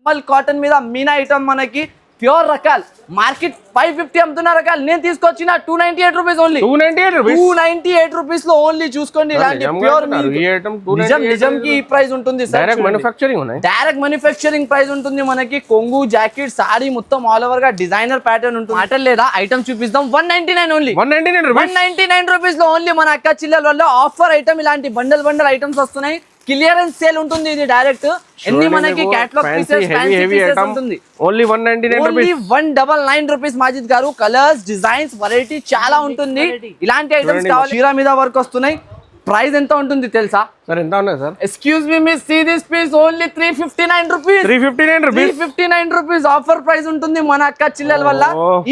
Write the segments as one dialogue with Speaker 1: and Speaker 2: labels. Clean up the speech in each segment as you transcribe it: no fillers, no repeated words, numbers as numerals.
Speaker 1: మల్ కాటన్ మీద మీనా ఐటమ్ మనకి ప్యూర్ రకాలు మార్కెట్ 550 అమ్ముతున్న రకాలు నేను తీసుకొచ్చిన 298 రూపీస్ ఓన్లీ 298 రూపీస్ లో ఓన్లీ చూసుకోండి ఇలాంటి ప్యూర్ నిజం కి ఈ ప్రైస్ ఉంటుంది సార్ డైరెక్ట్ మ్యానుఫ్యాక్చరింగ్ ప్రైస్ ఉంటుంది మనకి కొంగు జాకెట్ సారీ మొత్తం ఆల్ ఓవర్ గా డిజైనర్ ప్యాటర్న్ ఉంటుంది మాటలు లేదా ఐటమ్ చూపిస్తాం 199 ఓన్లీ 199 రూపీస్ లో ఓన్లీ మన అక్క చిల్లల వల్ల ఆఫర్ ఐటమ్ ఇలాంటి బండల్ ఐటమ్స్ వస్తున్నాయి క్లియరెన్స్ సేల్ ఉంటుంది ఇది డైరెక్ట్ ఎన్ని మనకి కేటలాగ్ పీసెస్ ఫ్యాన్సీ పీసెస్ ఉంటుంది
Speaker 2: ఓన్లీ
Speaker 1: 199 రూపీస్ మాజిద్ గారు కలర్స్ డిజైన్స్ వెరైటీ చాలా ఉంటుంది ఇలాంటి ఐటమ్స్ కావాలి చీర మీద వర్క్ వస్తున్నాయి ప్రైస్ ఎంత ఉంటుంది తెలుసా
Speaker 2: సార్ ఎంత ఉన్నాయి sir
Speaker 1: excuse me miss see this piece only 359 rupees offer price ఉంటుంది మన అక్క చిల్లల వల్ల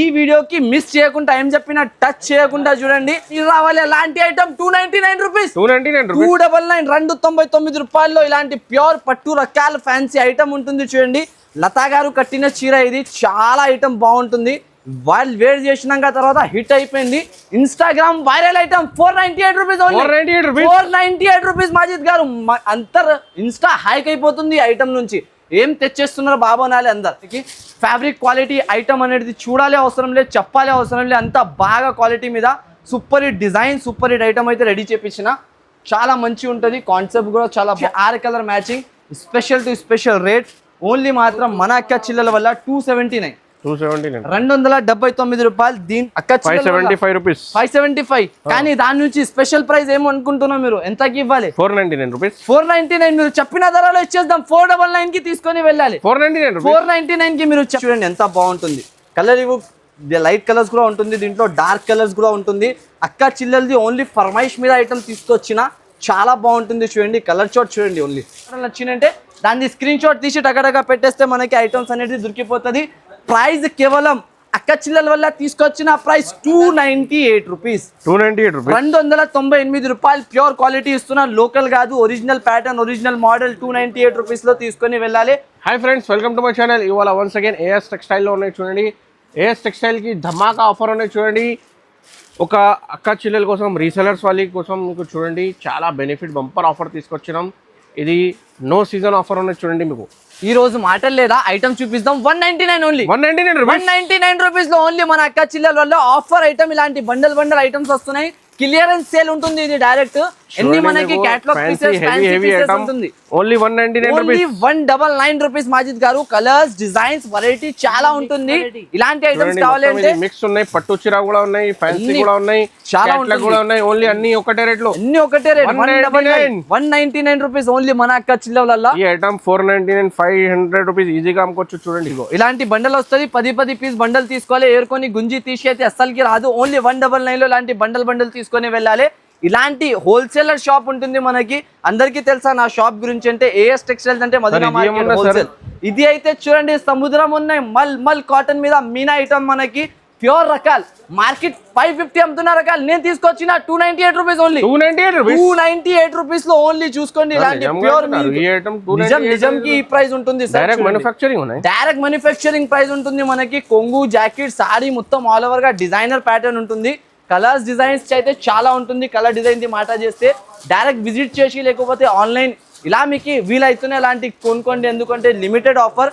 Speaker 1: ఈ వీడియోకి మిస్ చేయకుండా ఏం చెప్పినా టచ్ చేయకుండా చూడండి ఇది రావాలి అలాంటి ఐటమ్ 299 రూపీస్ 299 రూపాయల్లో ఇలాంటి ప్యూర్ పట్టు రకాల ఫ్యాన్సీ ఐటమ్ ఉంటుంది చూడండి లతా గారు కట్టిన చీర ఇది చాలా ఐటమ్ బాగుంటుంది వాళ్ళు వేర్ చేసినాక తర్వాత హిట్ అయిపోయింది Instagram viral item 498 rupees 498 rupees Majid గారు అంతర్ ఇన్స్టా హైక్ అయిపోతుంది ఐటమ్ నుంచి ఏం తెచ్చేస్తున్నారు బాబా నాలి అందరికి ఫ్యాబ్రిక్ క్వాలిటీ ఐటమ్ అనేది చూడాలి అవసరం లేదు చెప్పాలి అవసరం లేదు అంత బాగా క్వాలిటీ మీద super hit design super hit item అయితే రెడీ చేపించిన చాలా మంచి ఉంటుంది కాన్సెప్ట్ కూడా చాలా 6 colour matching special to special rate only మాత్రం మన అక్క చిల్లల వల్ల 279 రూపాయలు దీని అక్క 575 కానీ దాని నుంచి స్పెషల్ ప్రైస్ ఏమనుకుంటున్నా మీరు ఎంతకి ఇవ్వాలి 499 మీరు చెప్పిన ధరలో ఇచ్చేద్దాం 499 కి తీసుకొని వెళ్ళాలి 499 కి మీరు చూడండి ఎంత బాగుంటుంది కలర్ ఇవ్వు లైట్ కలర్స్ కూడా ఉంటుంది దీంట్లో డార్క్ కలర్స్ కూడా ఉంటుంది అక్క చిల్లలది ఓన్లీ ఫర్మైష్ మీద ఐటమ్ తీసుకొచ్చిన చాలా బాగుంటుంది చూడండి కలర్ షాట్ చూడండి ఓన్లీ నచ్చిందంటే దాన్ని స్క్రీన్ షాట్ తీసి టగటగా పెట్టేస్తే మనకి ఐటమ్స్ అనేది దొరికిపోతుంది ప్రైస్ కేవలం అక్క చిల్లల వల్ల తీసుకొచ్చిన ప్రైస్ 298 రూపీస్ 298 రూపాయలు ప్యూర్ క్వాలిటీ ఇస్తున్నా లోకల్ కాదు original pattern original model 298 rupees లో తీసుకొని వెళ్ళాలి
Speaker 2: hi friends welcome to my channel ఇవాళ వన్స్ అగైన్ ఏఎస్ టెక్స్టైల్ లో ఉన్నాయి చూడండి ఏఎస్ టెక్స్టైల్ కి ధమాకా ఆఫర్ ఉన్నాయి చూడండి ఒక అక్క చిల్లల కోసం రీసెలర్స్ వాళ్ళ కోసం మీకు చూడండి చాలా బెనిఫిట్ బంపర్ ఆఫర్ తీసుకొచ్చినాం ఇది నో సీజన్ ఆఫర్ ఉన్నాయి చూడండి మీకు
Speaker 1: ఈ రోజు మాటలు లేదా ఐటమ్ చూపిస్తాం 199 ఓన్లీ 199 రూపీస్ లో ఓన్లీ మన అక్క చిల్లల వల్ల ఆఫర్ ఐటమ్ ఇలాంటి బండల్ ఐటమ్స్ వస్తున్నాయి క్లియరెన్స్ సేల్ ఉంటుంది ఇది డైరెక్ట్ ఎన్ని మనకి కేటలాగ్ పీసెస్ ఫ్యాన్సీ పీసెస్ ఉంటుంది
Speaker 2: ఓన్లీ
Speaker 1: 199 రూపీస్ మాజిద్ గారు కలర్స్ డిజైన్స్ వెరైటీ చాలా ఉంటుంది ఇలాంటి ఐటమ్స్ కావాలంటే
Speaker 2: మిక్స్ ఉన్నాయి పట్టు చీర కూడా ఉన్నాయి ఫ్యాన్సీ కూడా ఉన్నాయి
Speaker 1: చాలా
Speaker 2: కూడా ఉన్నాయి ఓన్లీ అన్ని ఒకటే రేట్ లో
Speaker 1: 199 రూపీస్ ఓన్లీ మన అక్క చిల్లల
Speaker 2: ఈ ఐటమ్ 499 500 రూపీస్ ఈజీగా అమ్ముకోవచ్చు చూడండి
Speaker 1: ఇలాంటి బండల్ వస్తుంది 10 పీస్ బండల్ తీసుకోవాలి ఏరుకొని గుంజి తీసి అయితే అస్సలకి రాదు ఓన్లీ 199 లో ఇలాంటి బండల్ తీసుకొని వెళ్ళాలి ఇలాంటి హోల్సేలర్ షాప్ ఉంటుంది మనకి అందరికీ తెలుసా నా షాప్ గురించి అంటే ఏఎస్ టెక్స్టైల్స్ అంటే మదీనా మార్కెట్ హోల్సేల్ ఇది అయితే చూడండి సముద్రం ఉన్నాయి మల్ కాటన్ మీద మీనా ఐటమ్ మనకి ప్యూర్ రకాలు మార్కెట్ 550 అమ్ముతున్న రకాలు నేను తీసుకొచ్చిన 298 రూపీస్ ఓన్లీ 298 రూపీస్ లో ఓన్లీ చూసుకోండి ఇలాంటి ప్యూర్ నిజం కి ఈ ప్రైస్ ఉంటుంది
Speaker 2: డైరెక్ట్
Speaker 1: మ్యానుఫ్యాక్చరింగ్ ప్రైస్ ఉంటుంది మనకి కొంగు జాకెట్ సారీ మొత్తం ఆల్ ఓవర్ గా డిజైనర్ ప్యాటర్న్ ఉంటుంది కలర్స్ డిజైన్స్ అయితే చాలా ఉంటుంది కలర్ డిజైన్ ది మాట చేస్తే డైరెక్ట్ విజిట్ చేసి లేకపోతే ఆన్లైన్ ఇలా మీకు వీలైతేనే ఇలాంటి కొనుక్కోండి ఎందుకంటే లిమిటెడ్ ఆఫర్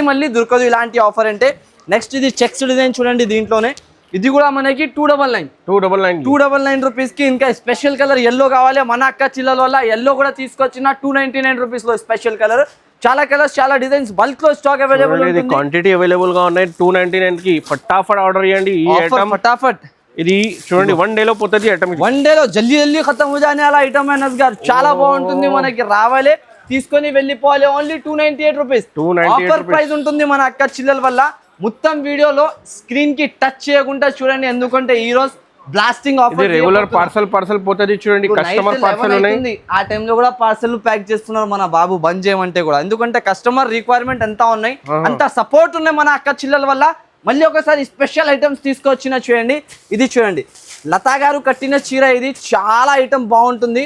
Speaker 1: మళ్ళీ దొరకదు ఇలాంటి ఆఫర్ అంటే నెక్స్ట్ ఇది చెక్స్ డిజైన్ చూడండి దీంట్లోనే ఇది కూడా మనకి 299 రూపీస్ కి ఇంకా స్పెషల్ కలర్ ఎల్లో కావాలి మన అక్క చిల్లల వల్ల ఎల్లో కూడా తీసుకొచ్చిన 299 రూపీస్ లో స్పెషల్ కలర్ చాలా కలర్స్ చాలా డిజైన్స్ బల్క్ లో స్టాక్ అవైలబుల్ ఉంది
Speaker 2: క్వాంటిటీ అవైలబుల్ గా ఉన్నాయి 299 కి ఫటాఫట్ ఆర్డర్ చేయండి ఈ ఐటమ్
Speaker 1: ఫటాఫట్
Speaker 2: ఇది చూడండి 1 డే లో పోతుంది ఐటమ్
Speaker 1: 1 డే లో జల్దీ ఖతం हो जाने वाला ఐటమ్ అనస్ గారు చాలా బాగుంటుంది మనకి రావాలి తీసుకొని వెళ్ళిపోవాలి ఓన్లీ 298 రూపీస్ ఆఫర్ ప్రైస్ ఉంటుంది మన అక్క చిల్లల వల్ల మొత్తం వీడియోలో స్క్రీన్ కి టచ్ చేయకుండా చూడండి ఎందుకంటే ఈ రోజు బ్లాస్టింగ్ ఆఫర్
Speaker 2: రెగ్యులర్ పార్సల్ పోతుంది చూడండి కస్టమర్ పార్సల్ ఉన్నాయి
Speaker 1: ఆ టైం లో కూడా పార్సల్ ప్యాక్ చేస్తున్నారు మన బాబు బంద్ చేయమంటే కూడా ఎందుకంటే కస్టమర్ రిక్వైర్మెంట్ ఎంత ఉన్నాయి అంత సపోర్ట్ ఉన్నాయి మన అక్క చిల్లల వల్ల మళ్ళీ ఒకసారి స్పెషల్ ఐటమ్స్ తీసుకొచ్చిన చూడండి ఇది చూడండి లతా గారు కట్టిన చీర ఇది చాలా ఐటమ్ బాగుంటుంది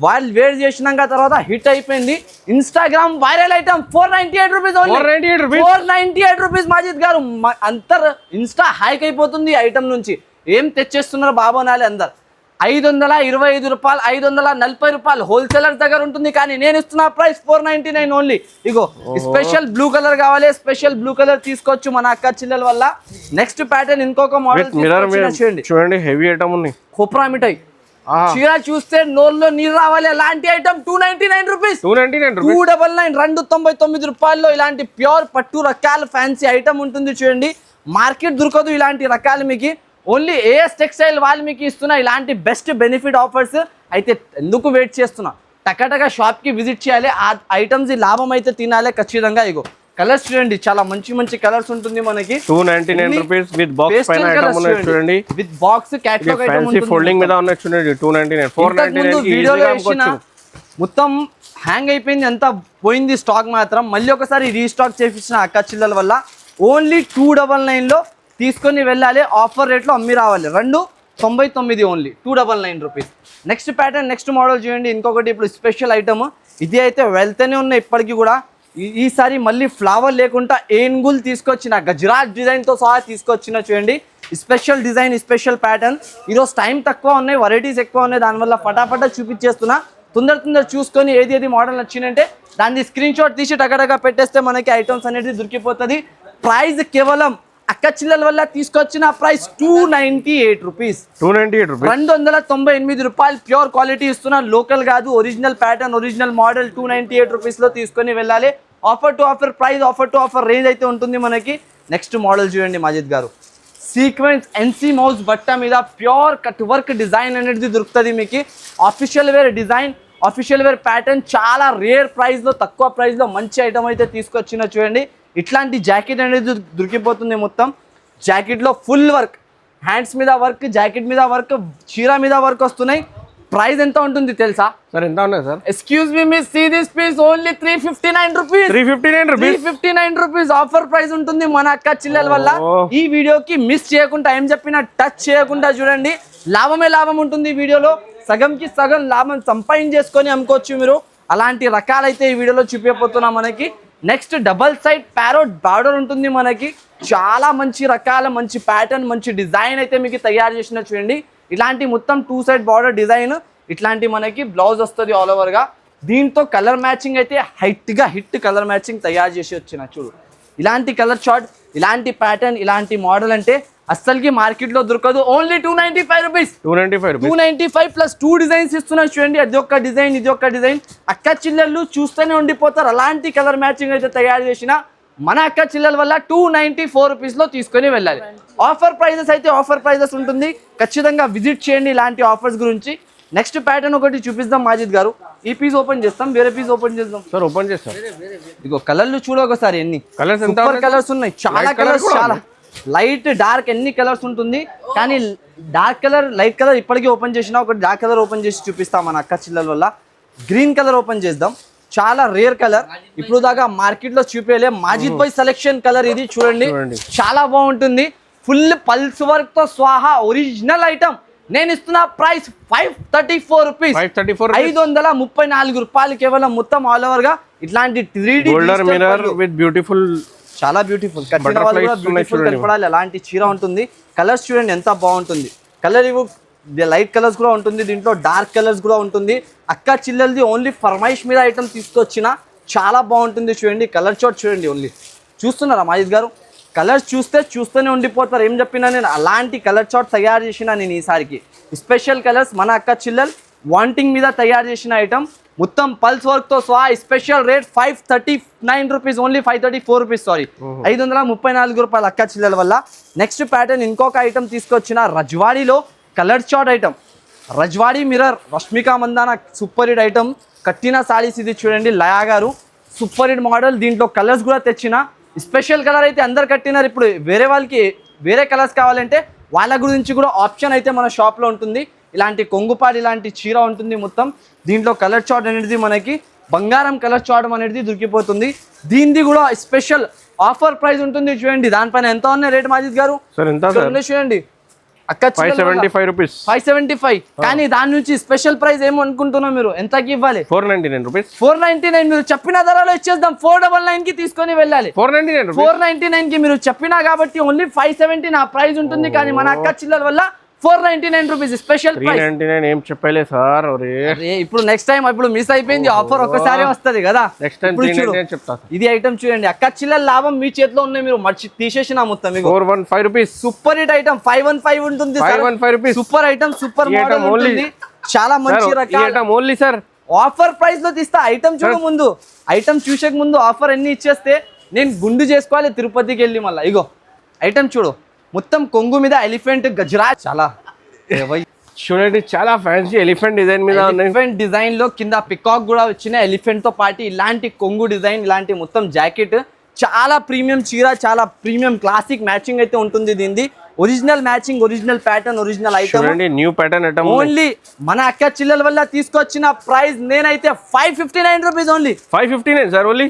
Speaker 1: వాళ్ళు వేర్ చేసినాక తర్వాత హిట్ అయిపోయింది Instagram viral item 498 rupees Majid గారు అంతర్ ఇన్స్టా హైక్ అయిపోతుంది ఐటమ్ నుంచి ఏం తెచ్చేస్తున్నారు బాబా నాలి అందరు 525 రూపాయలు, 540 రూపాయలు హోల్సేలర్ దగ్గర ఉంటుంది. కానీ నేను ఇస్తున్న ప్రైస్ 499 ఓన్లీ. ఇగో స్పెషల్ బ్లూ కలర్ కావాలి, స్పెషల్ బ్లూ కలర్ తీసుకోవచ్చు మన అక్క చెల్లెల వల్ల. నెక్స్ట్ ప్యాటర్న్ ఇంకొక మోడల్
Speaker 2: చూడండి, హెవీ ఐటమ్ ఉంది.
Speaker 1: కోప్రా మిఠాయి చీర చూస్తే నోల్లో నీరు రావాలి. అలాంటి ఐటమ్ 299 రూపీస్, 299, 299 రూపాయల్లో ఇలాంటి ప్యూర్ పట్టు రకాల ఫ్యాన్సీ ఐటమ్ ఉంటుంది. చూడండి, మార్కెట్ దొరకదు ఇలాంటి రకాలు మీకు. ఓన్లీ ఏఎస్ టెక్స్టైల్ వాళ్ళు మీకు ఇస్తున్నా ఇలాంటి బెస్ట్ బెనిఫిట్ ఆఫర్స్. అయితే ఎందుకు వెయిట్ చేస్తున్నా, టకాటగా షాప్కి విజిట్ చేయాలి, ఆ ఐటమ్స్ లాభం అయితే తినాలి ఖచ్చితంగా. ఇగో కలర్స్ చూడండి, చాలా మంచి మంచి కలర్స్ ఉంటుంది మనకి.
Speaker 2: 299 రూపీస్ విత్ బాక్స్ పైన ఐటమ్ ఉన్నాయి చూడండి,
Speaker 1: విత్ బాక్స్ క్యాటలాగ్ ఐటమ్ ఉంటుంది.
Speaker 2: ఫోల్డింగ్ మీద ఉన్నాయి చూడండి, 299, 499
Speaker 1: వీడియోలో వేసిన మొత్తం హ్యాంగ్ అయిపోయింది, అంతా పోయింది స్టాక్ మాత్రం. మళ్ళీ ఒకసారి రీస్టాక్ చేపించిన అక్క చిల్లల వల్ల ఓన్లీ 299లో తీసుకొని వెళ్ళాలి. ఆఫర్ రేట్లో అమ్మి రావాలి. 299 only, 299 rupees. Next pattern, next model చూడండి. ఇంకొకటి ఇప్పుడు స్పెషల్ ఐటమ్, ఇది అయితే వెళ్తూనే ఉన్నాయి ఇప్పటికీ కూడా. ఈసారి మళ్ళీ ఫ్లవర్ లేకుండా ఏనుగులు తీసుకొచ్చిన గజరాజ్ డిజైన్తో సహా తీసుకొచ్చిన చూడండి. Special design, special pattern. ఈరోజు టైం తక్కువ ఉన్నాయి, వెరైటీస్ ఎక్కువ ఉన్నాయి, దానివల్ల ఫటాఫటా చూపించేస్తున్నా. తొందర చూసుకొని ఏది మోడల్ నచ్చిందంటే దాన్ని స్క్రీన్ షాట్ తీసి టగటగా పెట్టేస్తే మనకి ఐటమ్స్ అనేది దొరికిపోతుంది. ప్రైస్ కేవలం అక్క చిల్లల వల్ల తీసుకొచ్చిన ప్రైస్ 298 రూపీస్, 298 రూపాయలు. ప్యూర్ క్వాలిటీ ఇస్తున్నా, లోకల్ కాదు, ఒరిజినల్ ప్యాటర్న్, ఒరిజినల్ మోడల్. 298 రూపీస్లో తీసుకొని వెళ్ళాలి. Offer to offer price, offer to offer range అయితే ఉంటుంది మనకి. నెక్స్ట్ మోడల్ చూడండి మాజిద్ గారు, సీక్వెన్స్ ఎన్సీ మౌస్ బట్ట మీద ప్యూర్ కట్ వర్క్ డిజైన్ అనేది దొరుకుతుంది మీకు. Official wear design, official wear pattern, చాలా రేర్ ప్రైస్లో, తక్కువ ప్రైస్లో మంచి ఐటమ్ అయితే తీసుకొచ్చిన చూడండి. ఇట్లాంటి జాకెట్ అనేది దొరికిపోతుంది. మొత్తం జాకెట్లో ఫుల్ వర్క్, హ్యాండ్స్ మీద వర్క్, జాకెట్ మీద వర్క్, చీర మీద వర్క్ వస్తున్నాయి. ప్రైస్ ఎంత ఉంటుంది తెలుసా
Speaker 2: సార్? ఎంత ఉన్నాయి sir?
Speaker 1: Excuse me miss, see this piece only 359 rupees, 359 rupees offer price ఉంటుంది మన అక్క చిల్లల వల్ల. ఈ వీడియోకి మిస్ చేయకుండా, ఏం చెప్పినా టచ్ చేయకుండా చూడండి. లాభమే లాభం ఉంటుంది ఈ వీడియోలో. సగంకి సగం లాభం సంపాదించేసుకొని అమ్ముకోవచ్చు మీరు. అలాంటి రకాలైతే ఈ వీడియోలో చూపించబోతున్నా మనకి. Next double side parrot border ఉంటుంది మనకి. చాలా మంచి రకాల, మంచి ప్యాటర్న్, మంచి డిజైన్ అయితే మీకు తయారు చేసిన చూడండి. ఇలాంటి మొత్తం 2 సైడ్ బార్డర్ డిజైన్, ఇట్లాంటి మనకి బ్లౌజ్ వస్తుంది ఆల్ ఓవర్గా. దీంతో కలర్ మ్యాచింగ్ అయితే హిట్ కలర్ మ్యాచింగ్ తయారు చేసి వచ్చిన చూడు. ఇలాంటి కలర్ చార్ట్, ఇలాంటి ప్యాటర్న్, ఇలాంటి మోడల్ అంటే అస్సలకి మార్కెట్లో దొరకదు. ఓన్లీ 295 రూపీస్, 295 ప్లస్ 2 డిజైన్స్ ఇస్తున్నాను చూడండి. అది ఒక డిజైన్, ఇది ఒక డిజైన్. అక్క చిల్లెళ్ళు చూస్తూనే ఉండిపోతారు. అలాంటి కలర్ మ్యాచింగ్ అయితే తయారు చేసిన మన అక్క చిల్లెల వల్ల 294 రూపీస్లో తీసుకొని వెళ్ళాలి. ఆఫర్ ప్రైజెస్ అయితే ఆఫర్ ప్రైజెస్ ఉంటుంది, ఖచ్చితంగా విజిట్ చేయండి ఇలాంటి ఆఫర్స్ గురించి. నెక్స్ట్ ప్యాటర్న్ ఒకటి చూపిస్తాం మాజిద్ గారు. ఈ పీస్ ఓపెన్ చేస్తాం, వేరే పీస్ ఓపెన్ చేద్దాం
Speaker 2: సార్. ఓపెన్ చేస్తాం.
Speaker 1: ఇగో కలర్లు చూడ ఒకసారి, ఎన్ని
Speaker 2: కలర్స్,
Speaker 1: సూపర్ కలర్స్ ఉన్నాయి, చాలా కలర్స్, చాలా లైట్ డార్క్ ఎన్ని కలర్స్ ఉంటుంది. కానీ డార్క్ కలర్, లైట్ కలర్ ఇప్పటికీ ఓపెన్ చేసినా, ఒకటి డార్క్ కలర్ ఓపెన్ చేసి చూపిస్తాం మన అక్క చిల్లల వల్ల. గ్రీన్ కలర్ ఓపెన్ చేద్దాం, చాలా రేర్ కలర్, ఇప్పుడు దాకా మార్కెట్ లో చూపేలే. మాజిద్ భాయ్ సెలెక్షన్ కలర్ ఇది చూడండి, చాలా బాగుంటుంది. ఫుల్ పల్స్ వర్క్ తో స్వాహా ఒరిజినల్ ఐటమ్. నేను ఇస్తున్న ప్రైస్ 534 రూపీస్, 534 రూపాయలు కేవలం. మొత్తం ఆల్ ఓవర్ గా ఇట్లాంటి 3D
Speaker 2: మిర్రర్ విత్ బ్యూటిఫుల్, చాలా
Speaker 1: బ్యూటిఫుల్ కనపడాలి అలాంటి చీర ఉంటుంది. కలర్స్ చూడండి ఎంత బాగుంటుంది. కలర్ ఇవి లైట్ కలర్స్ కూడా ఉంటుంది, దీంట్లో డార్క్ కలర్స్ కూడా ఉంటుంది. అక్క చిల్లలది ఓన్లీ ఫర్మైష్ మీద ఐటమ్ తీసుకొచ్చిన, చాలా బాగుంటుంది చూడండి. కలర్ చార్ట్ చూడండి, ఓన్లీ చూస్తున్నారా మాజిద్ గారు? కలర్స్ చూస్తూనే ఉండిపోతారు. ఏం చెప్పినా నేను అలాంటి కలర్ చార్ట్ తయారు చేసిన నేను ఈసారికి. స్పెషల్ కలర్స్ మన అక్క చిల్లల్ వాంటింగ్ మీద తయారు చేసిన ఐటమ్. మొత్తం పల్స్ వర్క్ తో సహా. Special rate 539 rupees, only 534 rupees, sorry 534 రూపాయలు అక్క చిల్లల వల్ల. నెక్స్ట్ ప్యాటర్న్ ఇంకొక ఐటమ్ తీసుకొచ్చిన రజ్వాడీలో colour chart item. Rajwadi mirror, Rashmika Mandanna super hit item. కట్టిన సారీస్ ఇది చూడండి, Laya garu super hit model. దీంట్లో కలర్స్ కూడా తెచ్చిన. స్పెషల్ కలర్ అయితే అందరు కట్టినారు. ఇప్పుడు వేరే వాళ్ళకి వేరే కలర్స్ కావాలంటే వాళ్ళ గురించి కూడా ఆప్షన్ అయితే మన షాప్లో ఉంటుంది. ఇలాంటి కొంగుపాడు, ఇలాంటి చీర ఉంటుంది మొత్తం. దీంట్లో కలర్ చార్ట్ అనేది మనకి బంగారం కలర్ చార్ట్ అనేది దొరికిపోతుంది. దీనిది కూడా స్పెషల్ ఆఫర్ ప్రైస్ ఉంటుంది చూడండి. దానిపైన ఎంత ఉన్నాయి రేట్ మాజిద్ గారు? చూడండి అక్క
Speaker 2: 575 రూపీస్,
Speaker 1: 575. కానీ దాని నుంచి స్పెషల్ ప్రైస్ ఏమో అనుకుంటున్నాం మీరు, ఎంతకి ఇవ్వాలి?
Speaker 2: 499 రూపీస్,
Speaker 1: 499. మీరు చెప్పిన ధరలో ఇచ్చేద్దాం. 499 కి తీసుకొని వెళ్ళాలి. 499 కి మీరు చెప్పినా కాబట్టి ఓన్లీ 570 నా ప్రైస్ ఉంటుంది. కానీ మన అక్క చిల్లల వల్ల 499 రూపీస్ స్పెషల్ ప్రైస్.
Speaker 2: 399 ఏం చెప్పలే సార్.
Speaker 1: ఇప్పుడు నెక్స్ట్ టైం ఇప్పుడు మిస్ అయిపోయింది ఆఫర్, ఒకసారి వస్తది కదా.
Speaker 2: నెక్స్ట్ టైం 399 చెప్తా.
Speaker 1: ఇది ఐటమ్ చూడండి, అక్క చిల్లల లాభం మీ చేతిలో ఉన్నాయి, మీరు మర్చి తీసేసిన మొత్తం. మీకు
Speaker 2: 415 రూపీస్
Speaker 1: సూపర్ హిట్ ఐటమ్ 515 ఉంటుంది.
Speaker 2: 515 rupees
Speaker 1: super item, super model ఉంటుంది, చాలా మంచి రకాల
Speaker 2: ఓన్లీ సార్
Speaker 1: ఆఫర్ ప్రైస్ లో తీస్తా. ఐటమ్ చూడ ముందు, ఐటమ్ చూసే ముందు ఆఫర్ అన్ని ఇచ్చేస్తే నేను గుండు చేసుకోవాలి తిరుపతికి వెళ్ళి మళ్ళీ. ఇగో ఐటమ్ చూడు, మొత్తం కొంగు మీద ఎలిఫెంట్ గజరా, చాలా
Speaker 2: చూడండి, చాలా ఫ్యాన్సీ ఎలిఫెంట్ డిజైన్ మీద
Speaker 1: ఎలిఫెంట్ డిజైన్ లో కింద పికాక్ కూడా వచ్చిన ఎలిఫెంట్ తో పాటు ఇలాంటి కొంగు డిజైన్, ఇలాంటి మొత్తం జాకెట్, చాలా ప్రీమియం చీర, చాలా ప్రీమియం క్లాసిక్ మ్యాచింగ్ అయితే ఉంటుంది. దీనిది original matching, original pattern, original item,
Speaker 2: new pattern item.
Speaker 1: Only మన అక్క చిల్లల వల్ల తీసుకొచ్చిన ప్రైస్ నేనైతే 559 rupees only.
Speaker 2: 559 sir only.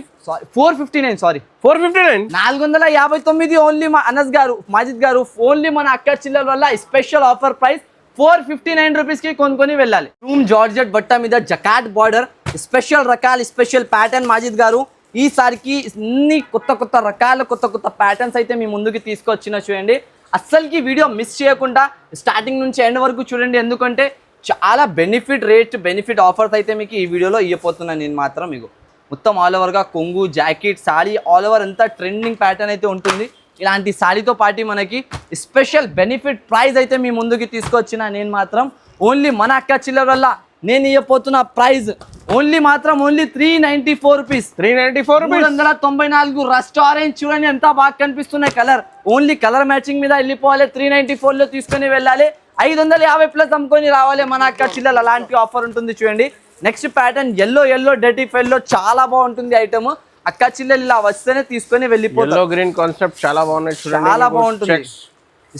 Speaker 1: 459 sorry
Speaker 2: 459
Speaker 1: 459 only. మా అనస్ గారు, మాజిద్ గారు, ఓన్లీ మన అక్క చిల్లల వల్ల స్పెషల్ ఆఫర్ ప్రైస్ 459 రూపీస్ కి కొనుక్కొని వెళ్ళాలి. రూమ్ జార్జెట్ బట్ట మీద జకాట్ బార్డర్, స్పెషల్ రకాల స్పెషల్ ప్యాటర్న్. మాజిద్ గారు ఈసారికి అన్ని కొత్త కొత్త రకాల కొత్త కొత్త ప్యాటర్న్స్ అయితే మీ ముందుకి తీసుకొచ్చిన చూడండి. అస్సలకి వీడియో మిస్ చేయకుండా స్టార్టింగ్ నుంచి ఎండ్ వరకు చూడండి, ఎందుకంటే చాలా బెనిఫిట్ రేట్, బెనిఫిట్ ఆఫర్స్ అయితే మీకు ఈ వీడియోలో ఇవ్వబోతున్నాను నేను మాత్రం. మీకు మొత్తం ఆల్ ఓవర్గా కొంగు, జాకెట్, సాడీ ఆల్ ఓవర్ అంతా ట్రెండింగ్ ప్యాటర్న్ అయితే ఉంటుంది. ఇలాంటి సాడీతో పాటు మనకి స్పెషల్ బెనిఫిట్ ప్రైస్ అయితే మీ ముందుకి తీసుకొచ్చిన నేను మాత్రం. ఓన్లీ మన అక్క చిల్లర వల్ల నేను ఇవ్వబోతున్న ప్రైస్ ఓన్లీ మాత్రం ఓన్లీ 394 రూపీస్. 394 రస్ట్ ఆరెంజ్ చూడండి ఎంత బాగా కనిపిస్తున్నాయి కలర్. ఓన్లీ కలర్ మ్యాచింగ్ మీద వెళ్ళిపోవాలి, 394 లో తీసుకొని వెళ్ళాలి, 550 ప్లస్ అమ్ముకొని రావాలి మన అక్క చిల్లలు. అలాంటి ఆఫర్ ఉంటుంది చూడండి. Next pattern yellow dirty fellow, చాలా బాగుంటుంది ఐటమ్. అక్క చిల్లలు ఇలా వస్తేనే తీసుకొని వెళ్ళిపోతారు.
Speaker 2: గ్రీన్ కాన్సెప్ట్ చాలా బాగున్నాయి చూడండి,
Speaker 1: చాలా బాగుంటుంది.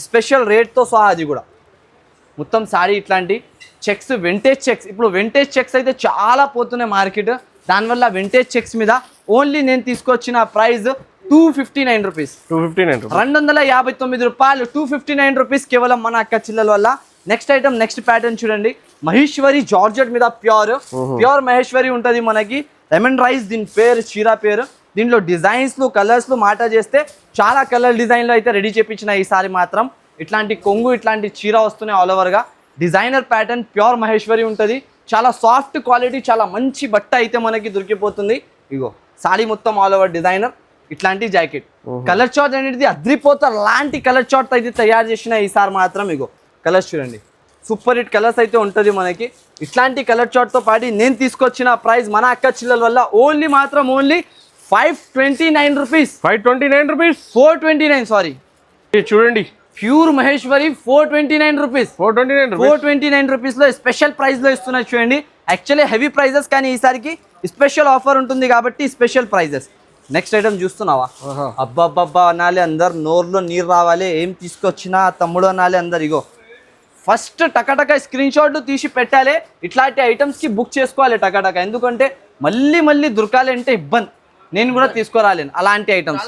Speaker 1: స్పెషల్ రేట్ తో సహా అది కూడా మొత్తం సారీ ఇట్లాంటి చెక్స్, వెంటేజ్ చెక్స్. ఇప్పుడు వెంటేజ్ చెక్స్ అయితే చాలా పోతున్నాయి మార్కెట్, దానివల్ల వెంటేజ్ చెక్స్ మీద ఓన్లీ నేను తీసుకొచ్చిన ప్రైస్ 259 రూపీస్. 259 రూపాయలు, 259 రూపీస్ కేవలం మన అక్క చిల్లల వల్ల. నెక్స్ట్ ఐటమ్, నెక్స్ట్ ప్యాటర్న్ చూడండి, మహేశ్వరి జార్జెట్ మీద ప్యూర్ మహేశ్వరి ఉంటుంది మనకి. లెమన్ రైస్ దీని పేరు, చీర పేరు. దీంట్లో డిజైన్స్లు, కలర్స్లు మాట చేస్తే చాలా కలర్ డిజైన్లు అయితే రెడీ చేయించిన ఈసారి మాత్రం. ఇట్లాంటి కొంగు, ఇట్లాంటి చీర వస్తున్నాయి ఆల్ ఓవర్గా. డిజైనర్ ప్యాటర్న్, ప్యూర్ మహేశ్వరి ఉంటుంది, చాలా సాఫ్ట్ క్వాలిటీ, చాలా మంచి బట్ట అయితే మనకి దొరికిపోతుంది. ఇగో సాడీ మొత్తం ఆల్ ఓవర్ డిజైనర్, ఇట్లాంటి జాకెట్. కలర్ చార్ట్ అనేది అద్రిపోతారు, లాంటి కలర్ చార్ట్ అయితే తయారు చేసిన ఈసారి మాత్రం. ఇగో కలర్స్ చూడండి, సూపర్ హిట్ కలర్స్ అయితే ఉంటుంది మనకి. ఇట్లాంటి కలర్ చార్ట్తో పాటు నేను తీసుకొచ్చిన ప్రైస్ మన అక్క చిల్లల వల్ల ఓన్లీ మాత్రం ఓన్లీ 529 రూపీస్.
Speaker 2: 529 rupees,
Speaker 1: 429 sorry.
Speaker 2: చూడండి
Speaker 1: ప్యూర్ మహేశ్వరి 429 రూపీస్. 429 రూపీస్ లో స్పెషల్ ప్రైస్ లో ఇస్తున్నారు చూడండి. యాక్చువల్లీ హెవీ ప్రైజెస్, కానీ ఈసారికి స్పెషల్ ఆఫర్ ఉంటుంది కాబట్టి స్పెషల్ ప్రైజెస్. నెక్స్ట్ ఐటమ్ చూస్తున్నావా, అబ్బాబ్బా అనాలి అందరు, నోరులో నీరు రావాలి, ఏం తీసుకొచ్చినా తమ్ముడు అనాలి అందరు. ఇగో ఫస్ట్ టకటక స్క్రీన్ షాట్లు తీసి పెట్టాలి, ఇట్లాంటి ఐటమ్స్కి బుక్ చేసుకోవాలి టకటక, ఎందుకంటే మళ్ళీ దొరకాలి అంటే ఇబ్బంది, నేను కూడా తీసుకురాలేను అలాంటి ఐటమ్స్.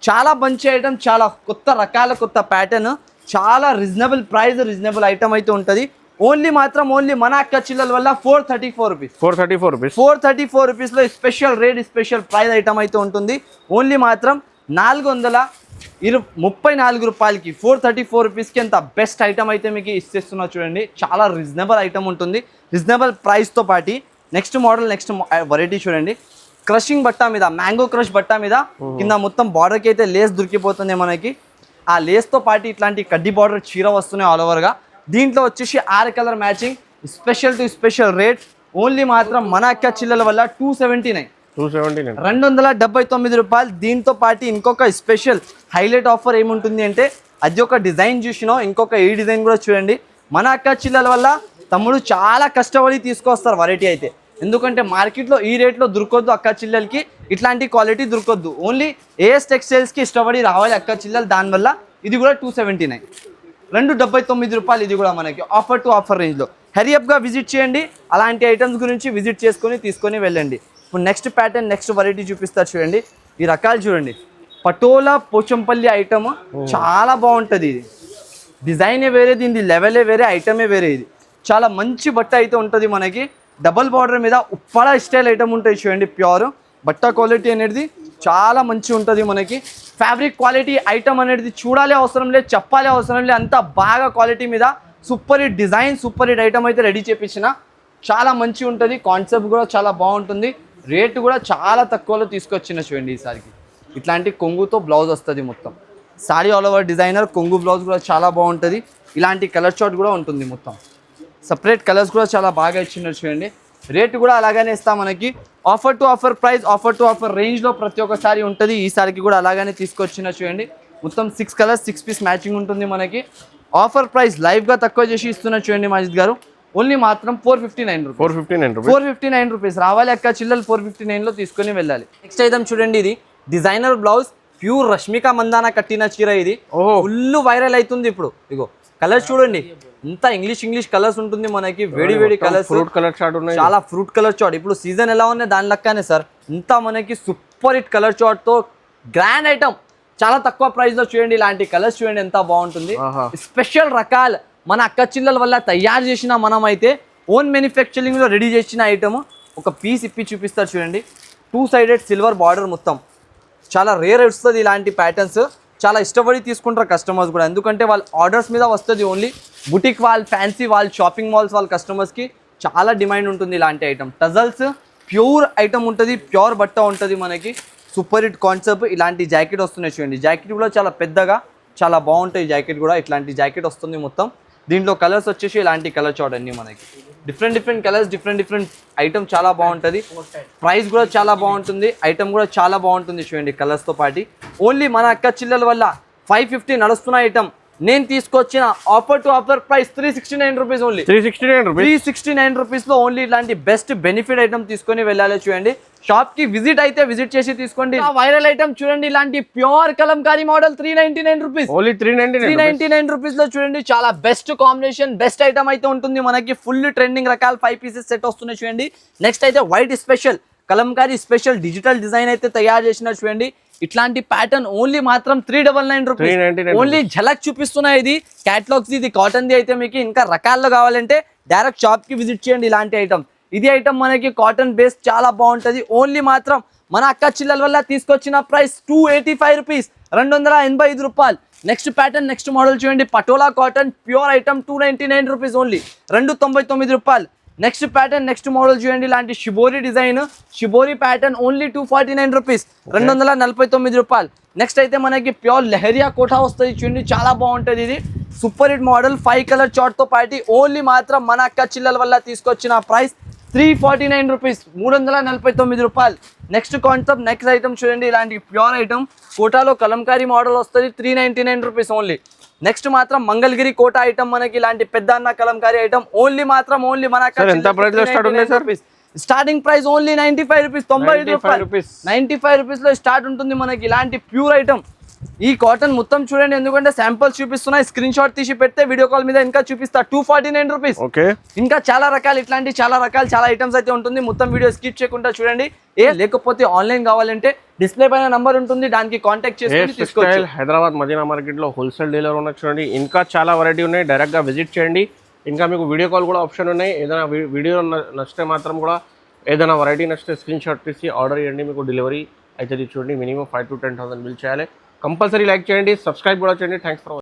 Speaker 1: చాలా మంచి ఐటమ్, చాలా కొత్త రకాల కొత్త ప్యాటర్న్, చాలా రీజనబుల్ ప్రైస్, రీజనబుల్ ఐటమ్ అయితే ఉంటుంది. ఓన్లీ మాత్రం ఓన్లీ మన అక్క చిల్లల వల్ల 434 రూపీస్. 434 రూపీస్ లో special rate, special price item అయితే ఉంటుంది. ఓన్లీ మాత్రం 434 రూపాయలకి 434 రూపీస్కి ఎంత బెస్ట్ ఐటమ్ అయితే మీకు ఇచ్చేస్తున్నా చూడండి. చాలా రీజనబుల్ ఐటమ్ ఉంటుంది, రీజనబుల్ ప్రైస్తో పాటు. నెక్స్ట్ మోడల్, నెక్స్ట్ వెరైటీ చూడండి, క్రషింగ్ బట్ట మీద, మ్యాంగో క్రష్ బట్ట మీద కింద మొత్తం బార్డర్కి అయితే లేస్ దొరికిపోతుంది మనకి. ఆ లేస్తో పాటు ఇట్లాంటి కడ్డీ బార్డర్ చీర వస్తున్నాయి ఆల్ ఓవర్గా. దీంట్లో వచ్చేసి 6 colour matching, special to special rate. Only మాత్రం మన అక్క చిల్లల వల్ల 279 279 రూపాయలు. దీంతో పాటు ఇంకొక స్పెషల్ హైలైట్ ఆఫర్ ఏముంటుంది అంటే, అది ఒక డిజైన్ చూసినా ఇంకొక ఈ డిజైన్ కూడా చూడండి. మన అక్క చిల్లల వల్ల తమ్ముడు చాలా కష్టపడి తీసుకొస్తారు వెరైటీ అయితే, ఎందుకంటే మార్కెట్లో ఈ రేట్లో దొరకొద్దు అక్క చిల్లలకి, ఇట్లాంటి క్వాలిటీ దొరకొద్దు. ఓన్లీ ఏఎస్ టెక్స్టైల్స్కి ఇష్టపడి రావాలి అక్క చిల్లలు, దానివల్ల ఇది కూడా 279 279 రూపాయలు. ఇది కూడా మనకి ఆఫర్ టు ఆఫర్ రేంజ్లో. హెరియప్గా విజిట్ చేయండి, అలాంటి ఐటమ్స్ గురించి విజిట్ చేసుకొని తీసుకొని వెళ్ళండి. ఇప్పుడు నెక్స్ట్ ప్యాటర్న్, నెక్స్ట్ వెరైటీ చూపిస్తారు చూడండి. ఈ రకాలు చూడండి, పటోలా పోచంపల్లి ఐటమ్ చాలా బాగుంటుంది. ఇది డిజైనే వేరే, దీని లెవెలే వేరే, ఐటమే వేరే. ఇది చాలా మంచి బట్ట అయితే ఉంటుంది మనకి. డబల్ బార్డర్ మీద ఉప్పడ స్టైల్ ఐటమ్ ఉంటుంది చూడండి. ప్యూర్ బట్ట క్వాలిటీ అనేది చాలా మంచి ఉంటుంది మనకి. ఫ్యాబ్రిక్ క్వాలిటీ ఐటమ్ అనేది చూడాలి అవసరం లేదు, చెప్పాలి అవసరం లేదు, అంత బాగా క్వాలిటీ మీద super hit design, super hit item అయితే రెడీ చేపించిన. చాలా మంచిగా ఉంటుంది, కాన్సెప్ట్ కూడా చాలా బాగుంటుంది, రేటు కూడా చాలా తక్కువలో తీసుకొచ్చిన. చూడండి ఈసారికి ఇట్లాంటి కొంగుతో బ్లౌజ్ వస్తుంది మొత్తం. సారీ ఆల్ ఓవర్ డిజైనర్, కొంగు బ్లౌజ్ కూడా చాలా బాగుంటుంది. ఇలాంటి కలర్ చార్ట్ కూడా ఉంటుంది మొత్తం. సపరేట్ కలర్స్ కూడా చాలా బాగా ఇచ్చినారు చూడండి. రేటు కూడా అలాగనే ఇస్తాం మనకి. Offer to offer price, offer to offer రేంజ్లో ప్రతి ఒక్కసారి ఉంటుంది. ఈసారికి కూడా అలాగనే తీసుకొచ్చిన చూడండి. మొత్తం 6 కలర్స్ 6 పీస్ మ్యాచింగ్ ఉంటుంది మనకి. ఆఫర్ ప్రైస్ లైవ్గా తక్కువ చేసి ఇస్తున్నా చూడండి మాజిద్ గారు. ఓన్లీ మాత్రం 459 రూపీస్. 459 రూపీస్. రావాలి అక్క చిల్లలు 459లో తీసుకొని వెళ్ళాలి. నెక్స్ట్ ఐటమ్ చూడండి, ఇది designer blouse, pure Rashmika Mandanna కట్టిన చీర. ఇది ఫుల్ వైరల్ అవుతుంది ఇప్పుడు. ఇగో కలర్స్ చూడండి, ఇంత ఇంగ్లీష్ కలర్స్ ఉంటుంది మనకి. వేడి వేడి కలర్స్,
Speaker 2: ఫ్రూట్ కలర్ చార్ట్ ఉన్నాయి,
Speaker 1: చాలా ఫ్రూట్ కలర్ చార్ట్. ఇప్పుడు సీజన్ ఎలా ఉన్నాయి దాని లెక్కనే సార్. ఇంత మనకి సూపర్ హిట్ కలర్ చార్ట్ తో గ్రాండ్ ఐటమ్, చాలా తక్కువ ప్రైస్ లో చూడండి. ఇలాంటి కలర్స్ చూడండి ఎంత బాగుంటుంది. స్పెషల్ రకాలు మన అక్క చిల్లల వల్ల తయారు చేసిన, మనం అయితే ఓన్ మ్యానుఫ్యాక్చరింగ్ లో రెడీ చేసిన ఐటమ్. ఒక పీస్ ఇప్పి చూపిస్తారు చూడండి. 2 సైడెడ్ సిల్వర్ బార్డర్ మొత్తం. చాలా రేర్ వస్తుంది ఇలాంటి ప్యాటర్న్స్. చాలా ఇష్టపడి తీసుకుంటారు కస్టమర్స్ కూడా, ఎందుకంటే వాళ్ళ ఆర్డర్స్ మీద వస్తుంది. ఓన్లీ బుటిక్ వాళ్ళ, ఫ్యాన్సీ వాళ్ళ, షాపింగ్ మాల్స్ వాళ్ళ కస్టమర్స్కి చాలా డిమాండ్ ఉంటుంది ఇలాంటి ఐటమ్. టజల్స్ ప్యూర్ ఐటమ్ ఉంటుంది, ప్యూర్ బట్ట ఉంటుంది మనకి. Super hit concept. ఇలాంటి జాకెట్ వస్తున్నాయి చూడండి. జాకెట్ కూడా చాలా పెద్దగా, చాలా బాగుంటాయి జాకెట్ కూడా. ఇట్లాంటి జాకెట్ వస్తుంది మొత్తం. దీంట్లో కలర్స్ వచ్చేసి ఇలాంటి కలర్ చార్ట్ అన్ని మనకి. డిఫరెంట్ కలర్స్, డిఫరెంట్ ఐటమ్ చాలా బాగుంటుంది. ప్రైస్ కూడా చాలా బాగుంటుంది, ఐటమ్ కూడా చాలా బాగుంటుంది చూడండి కలర్స్తో పాటు. ఓన్లీ మన అక్క చిల్లల వల్ల 550 నడుస్తున్న ఐటమ్. నేను తీసుకొచ్చిన offer to offer price 369 rupees only. 369 రూపీస్లో ఓన్లీ ఇలాంటి బెస్ట్ బెనిఫిట్ ఐటమ్ తీసుకొని వెళ్ళాలి చూడండి. షాప్ కి విజిట్ చేసి తీసుకోండి. వైరల్ ఐటమ్ చూడండి, ఇలాంటి pure Kalamkari model 399 rupees.
Speaker 2: Only
Speaker 1: 399 rupees లో చూడండి. చాలా బెస్ట్ కాంబినేషన్, బెస్ట్ ఐటమ్ అయితే ఉంటుంది మనకి. ఫుల్ ట్రెండింగ్ రకాల 5 పీసెస్ సెట్ వస్తున్నాయి చూడండి. నెక్స్ట్ అయితే white special Kalamkari special digital design అయితే తయారు చేసిన చూడండి. ఇట్లాంటి ప్యాటర్న్ ఓన్లీ మాత్రం 399 రూపీస్. ఓన్లీ ఝలక్ చూపిస్తున్నాయి. ఇది క్యాటలాగ్స్, ఇది కాటన్ ది అయితే మీకు ఇంకా రకాల్లో కావాలంటే డైరెక్ట్ షాప్ కి విజిట్ చేయండి. ఇలాంటి ఐటమ్, ఇది ఐటమ్ మనకి కాటన్ బేస్ చాలా బాగుంటుంది. ఓన్లీ మాత్రం మన అక్క చిల్లల వల్ల తీసుకొచ్చిన ప్రైస్ 285 రూపీస్, 285 రూపాయలు. నెక్స్ట్ ప్యాటర్న్, నెక్స్ట్ మోడల్ చూడండి. Patola cotton pure item 299 rupees only, 299 రూపాయలు. నెక్స్ట్ ప్యాటర్న్, నెక్స్ట్ మోడల్ చూడండి. ఇలాంటి shibori design, shibori pattern only 249 rupees, 249 రూపాయలు. నెక్స్ట్ అయితే మనకి ప్యూర్ లెహరియా కోటా వస్తుంది చూడండి. చాలా బాగుంటుంది ఇది. Super hit model 5 colour chart తో పాటు ఓన్లీ మాత్రం మన అక్క చిల్లల వల్ల తీసుకొచ్చిన ప్రైస్ 349 రూపీస్, 349 రూపాయలు. నెక్స్ట్ కాన్సెప్ట్, నెక్స్ట్ ఐటమ్ చూడండి. ఇలాంటి ప్యూర్ ఐటమ్ కోటాలో కలంకారీ మోడల్ వస్తుంది, 399 రూపీస్ ఓన్లీ. నెక్స్ట్ మాత్రం మంగళగిరి కోట ఐటమ్ మనకి. ఇలాంటి పెద్ద అన్న కలంకారీ ఐటమ్ ఓన్లీ మాత్రం ఓన్లీ మన స్టార్టింగ్ ప్రైస్ ఓన్లీ 95 రూపీస్, 95 రూపాయలు. 95 రూపీస్ లో స్టార్ట్ ఉంటుంది మనకి ఇలాంటి ప్యూర్ ఐటమ్. ఈ కాటన్ మొత్తం చూడండి, ఎందుకంటే శాంపుల్స్ చూపిస్తున్నాయి. స్క్రీన్ షాట్ తీసి పెడితే వీడియో కాల్ మీద ఇంకా చూపిస్తా. 249 రూపీస్. ఇంకా చాలా రకాలు, ఇట్లాంటి చాలా ఐటమ్స్ అయితే ఉంటుంది. మొత్తం వీడియో స్కిప్ చేయకుండా చూడండి. లేకపోతే ఆన్లైన్ కావాలంటే డిస్ప్లే పైన నంబర్ ఉంటుంది, దానికి కాంటాక్ట్ చేసుకొని తీసుకోవచ్చు.
Speaker 2: హైదరాబాద్ మదీనా మార్కెట్ లో హోల్సేల్ డీలర్ ఉన్న చూడండి. ఇంకా చాలా వెరైటీ ఉన్నాయి, డైరెక్ట్ గా విజిట్ చేయండి. ఇంకా మీకు వీడియో కాల్ కూడా ఆప్షన్ ఉన్నాయి. ఏదైనా వీడియో నచ్చితే మాత్రం కూడా, ఏదైనా వెరైటీ నచ్చితే స్క్రీన్ షాట్ తీసి ఆర్డర్ చేయండి, మీకు డెలివరీ అయితే చూడండి. మినిమం 5,000 to 10,000 బిల్ చేయాలి. కంపల్సరీ లైక్ చేయండి, సబ్స్క్రైబ్ కూడా చేయండి. Thanks for